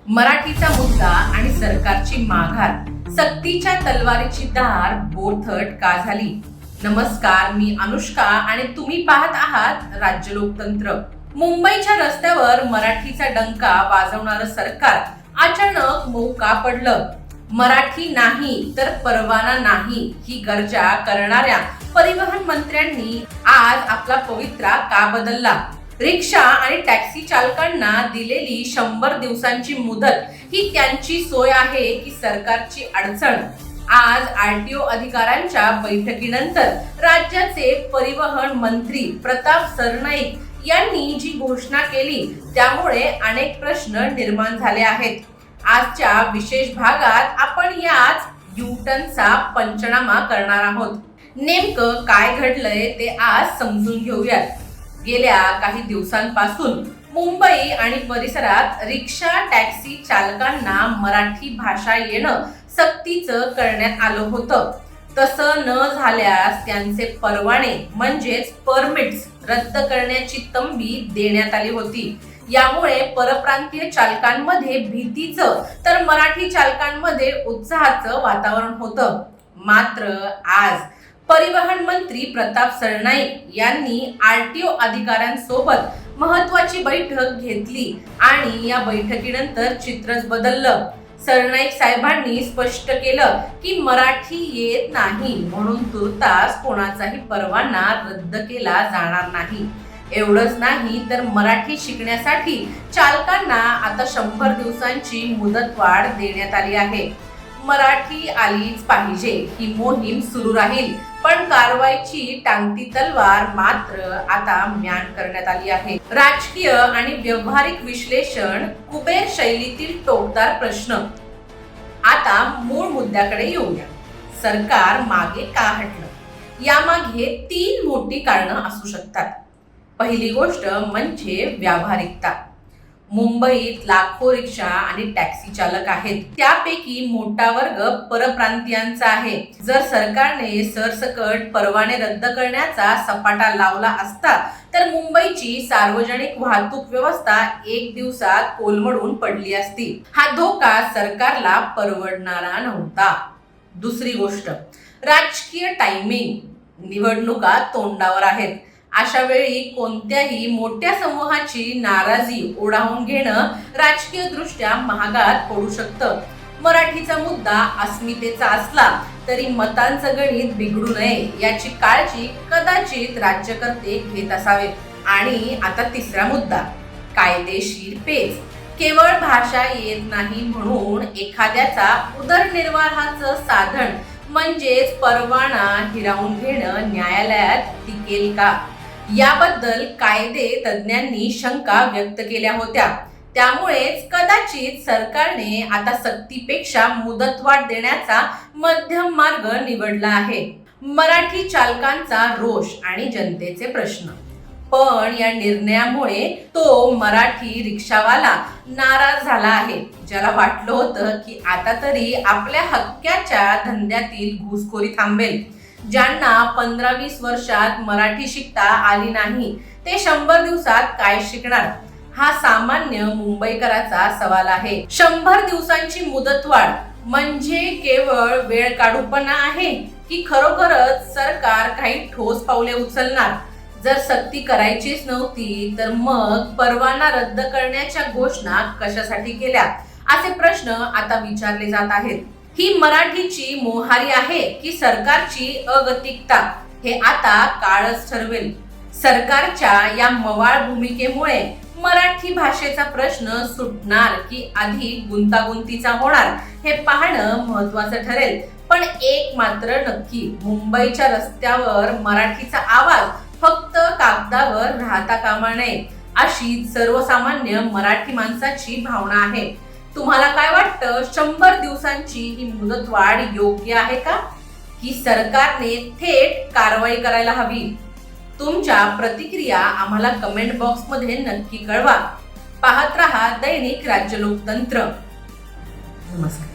मराठीचा मुद्दा आणि सरकारची माघार, सक्तीच्या तलवारीची धार बोथट का झाली? नमस्कार, मी अनुष्का आणि तुम्ही पाहत आहात राज्य लोकतंत्र. मुंबईच्या रस्त्यावर मराठीचा डंका वाजवणारं सरकार अचानक मऊ का पडलं? मराठी नाही तर परवाना नाही ही गर्जा करणाऱ्या परिवहन मंत्र्यांनी आज आपला पवित्रा का बदलला? रिक्षा आणि टॅक्सी चालकांना दिलेली 100 दिवसांची मुदत ही त्यांची सोय आहे की सरकारची अडचण? आज आरटीओ अधिकाऱ्यांच्या बैठकीनंतर राज्याचे परिवहन मंत्री प्रताप सरनाईक यांनी जी घोषणा केली त्यामुळे अनेक प्रश्न निर्माण झाले आहेत. आजच्या विशेष भागात आपण याच यू-टर्नचा पंचनामा करणार आहोत. नेमकं काय घडलंय ते आज समजून घेऊयात. गेल्या काही दिवसांपासून मुंबई आणि परिसरात रिक्षा टॅक्सी चालकांना मराठी भाषा येणं सक्तीचं करण्यात आलं होतं. तसं न झाल्यास त्यांचे परवाने म्हणजेच परमिट्स रद्द करण्याची तंबी देण्यात आली होती. यामुळे परप्रांतीय चालकांमध्ये भीतीचं तर मराठी चालकांमध्ये उत्साहाचं वातावरण होतं. मात्र आज परिवहन मंत्री प्रताप सरनाईक यांनी आरटीओ अधिकाऱ्यांसोबत महत्वाची बैठक घेतली आणि या बैठकीनंतर चित्रच बदललं. सरनाईक साहेबांनी स्पष्ट केलं की मराठी येत नाही म्हणून तुर्तास कोणाचाही परवाना रद्द केला जाणार नाही. एवढंच नाही तर मराठी शिकण्यासाठी चालकांना आता 100 दिवसांची मुदतवाढ देण्यात आली आहे. मराठी आलीच पाहिजे ही मोहीम सुरू राहील, पण कारवाईची टांगती तलवार मात्र आता म्यान करण्यात आली आहे. राजकीय आणि व्यावहारिक विश्लेषण, कुबेर शैलीतील टोकदार प्रश्न. आता मूळ मुद्द्याकडे येऊया. सरकार मागे का हटलं? यामागे 3 मोठी कारणं असू शकतात. पहिली गोष्ट म्हणजे व्यावहारिकता. मुंबईत लाखो रिक्षा आणि टॅक्सी चालक आहेत. त्यापैकी मोठा वर्ग परप्रांतीयांचा आहे. जर सरकारने सरसकट परवाने रद्द करण्याचा सपाटा लावला असता तर मुंबईची सार्वजनिक वाहतूक व्यवस्था 1 दिवसात कोलमडून पडली असती. हा धोका सरकारला परवडणारा नव्हता. दुसरी गोष्ट, राजकीय टायमिंग. निवडणुका तोंडावर आहेत. अशा वेळी कोणत्याही मोठ्या समूहाची नाराजी ओढावून घेणं राजकीय दृष्ट्या महागात पडू शकतं. मराठीचा मुद्दा अस्मितेचा असला तरी मतांचं गणित बिघडू नये याची काळजी कदाचित राज्यकर्ते घेत असावेत. आणि आता तिसरा मुद्दा, कायदेशीर पेच. केवळ भाषा येत नाही म्हणून एखाद्याचा उदरनिर्वाहाचं साधन म्हणजेच परवाना हिरावून घेणं न्यायालयात टिकेल का? याबद्दल कायदे तज्ञांनी शंका व्यक्त केल्या होत्या. त्यामुळेच कदाचित सरकारने आता सक्तीपेक्षा मुदतवाढ देण्याचा मध्यम मार्ग निवडला आहे. मराठी चालकांचा रोष आणि जनतेचे प्रश्न. पण या निर्णयामुळे तो मराठी रिक्षावाला नाराज झाला आहे, ज्याला वाटलं होतं की आता तरी आपल्या हक्काच्या धंद्यातील घुसखोरी थांबेल. ज्यांना 15-20 वर्षात मराठी शिकता आली नाही ते 100 दिवसात काय शिकणार? हा सामान्य मुंबईकराचा सवाल आहे. 100 दिवसांची मुदतवाढ म्हणजे केवळ वेळ काढूपणा आहे की खरोखरच सरकार काही ठोस पावले उचलणार? जर सक्ती करायचीच नव्हती तर मग परवाना रद्द करण्याच्या घोषणा कशासाठी केल्या? असे प्रश्न आता विचारले जात आहेत. ही मराठीची मोहारी आहे की सरकारची अगतिकता? हे आता काळच ठरवेल. सरकारच्या या मवाळ भूमिकेमुळे मराठी भाषेचा प्रश्न सुटणार की अधिक गुंतागुंतीचा होणार हे पाहणं महत्वाचं ठरेल. पण एक मात्र नक्की, मुंबईच्या रस्त्यावर मराठीचा आवाज फक्त कागदावर राहता कामा नये अशी सर्वसामान्य मराठी माणसाची भावना आहे. तुम्हाला काय वाटतं? 100 दिवसांची ही मुदतवाढ योग्य आहे का? की सरकारने थेट कारवाई करायला हवी? तुमच्या प्रतिक्रिया आम्हाला कमेंट बॉक्समध्ये नक्की कळवा. पाहत रहा दैनिक राज्य लोकतंत्र. नमस्कार.